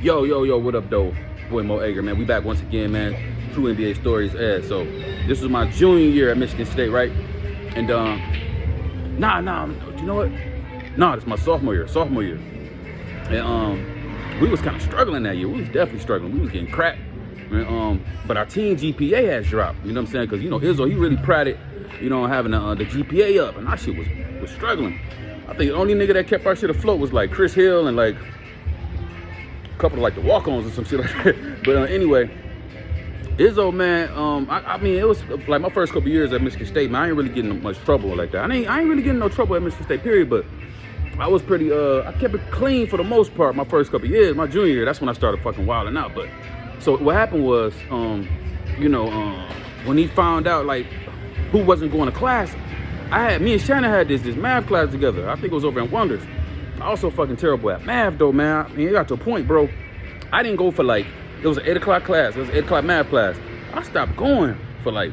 Yo, what up, though? Boy, Moe Ager, man. We back once again, man. True NBA stories. So this was my junior year at Michigan State, right? And you know what? Nah, it's my sophomore year. And we was kind of struggling that year. We was definitely struggling. We was getting cracked. But our team GPA has dropped. You know what I'm saying? Because Izzo, he really prided, having the GPA up, and our shit was struggling. I think the only nigga that kept our shit afloat was like Chris Hill and like a couple of like the walk-ons or some shit like that. But anyway, Izzo, man, I mean, it was like my first couple years at Michigan State, man. I ain't really getting much trouble like that. I ain't really getting no trouble at Michigan State, period. But I was pretty, I kept it clean for the most part my first couple years. My junior year, that's when I started fucking wilding out. But so what happened was, when he found out like who wasn't going to class, me and Shannon had this math class together. I think it was over in Wonders. I also fucking terrible at math though, man. I mean, it got to a point, bro. I didn't go for like, it was an 8 o'clock class. It was an 8 o'clock math class. I stopped going for like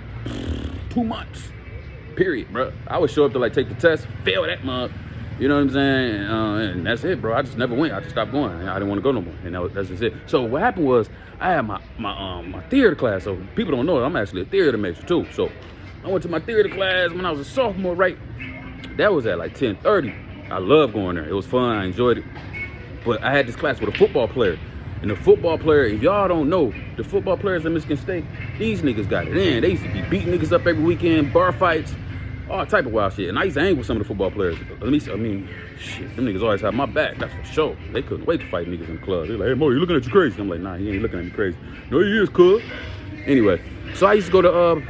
2 months, period, bro. I would show up to like take the test, fail that mug. You know what I'm saying? And that's it, bro. I just never went. I just stopped going. I didn't want to go no more. And that's just it. So what happened was I had my theater class. So people don't know I'm actually a theater major too. So I went to my theater class when I was a sophomore, right? That was at like 10:30. I loved going there. It was fun. I enjoyed it. But I had this class with a football player. And the football player, if y'all don't know, the football players at Michigan State, these niggas got it in. They used to be beating niggas up every weekend, bar fights, all type of wild shit. And I used to hang with some of the football players. Shit, them niggas always had my back, that's for sure. They couldn't wait to fight niggas in the club. They're like, hey, Mo, you looking at you crazy? I'm like, nah, he ain't looking at me crazy. No, he is, cuz. Anyway, so I used to go to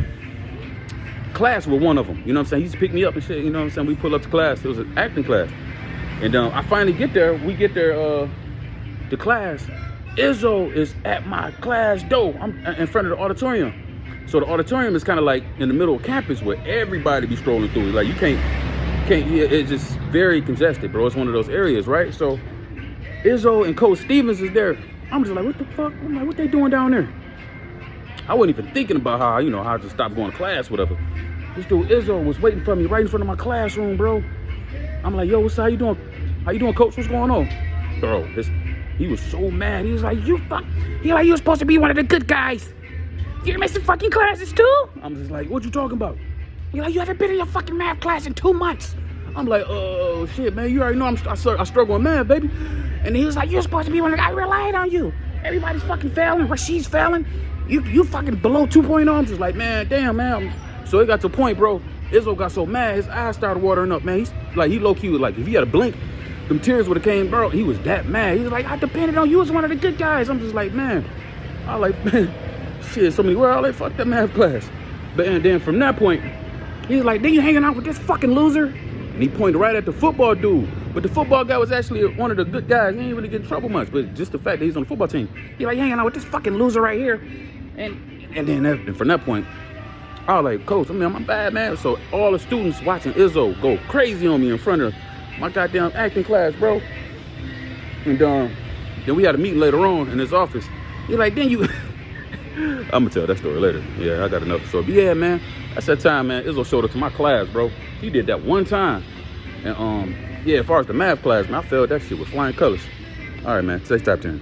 class with one of them. You know what I'm saying? He used to pick me up and shit. You know what I'm saying? We pull up to class. It was an acting class. And I finally get there. We get there to class. Izzo is at my class door. I'm in front of the auditorium. So the auditorium is kind of like in the middle of campus where everybody be strolling through. Like you can't, it's just very congested, bro. It's one of those areas, right? So Izzo and Coach Stevens is there. I'm just like, what the fuck? I'm like, what they doing down there? I wasn't even thinking about how I just stopped going to class, whatever. This dude Izzo was waiting for me right in front of my classroom, bro. I'm like, yo, what's how you doing? How you doing, coach? What's going on? Bro, he was so mad. He was like, you're supposed to be one of the good guys. You're missing fucking classes too? I'm just like, what you talking about? You're like, you haven't been in your fucking math class in 2 months. I'm like, oh shit, man, you already know I struggle with math, baby. And he was like, you're supposed to be one of the guys. I relied on you. Everybody's fucking failing. Rasheed's failing. You fucking below 2.0. I'm just like, man, damn, man. So it got to a point, bro. Izzo got so mad, his eyes started watering up, man. He low-key was like, if he had a blink, them tears would have came, bro. He was that mad. He was like, I depended on you as one of the good guys. I'm just like, man. I like, man, shit, so many words, like, fuck that math class. But and then from that point, he was like, then you hanging out with this fucking loser? And he pointed right at the football dude. But the football guy was actually one of the good guys. He ain't really get in trouble much, but just the fact that he's on the football team. He's like, hanging out with this fucking loser right here. And then from that point, I was like, coach, I'm a bad man. So all the students watching Izzo go crazy on me in front of my goddamn acting class, bro. And then we had a meeting later on in his office. He's like, then you... I'm gonna tell that story later. Yeah, I got another story. But yeah, man, that's that time, man. Izzo showed up to my class, bro. He did that one time. And yeah, as far as the math class, man, I felt that shit with flying colors. All right, man, stay strapped in.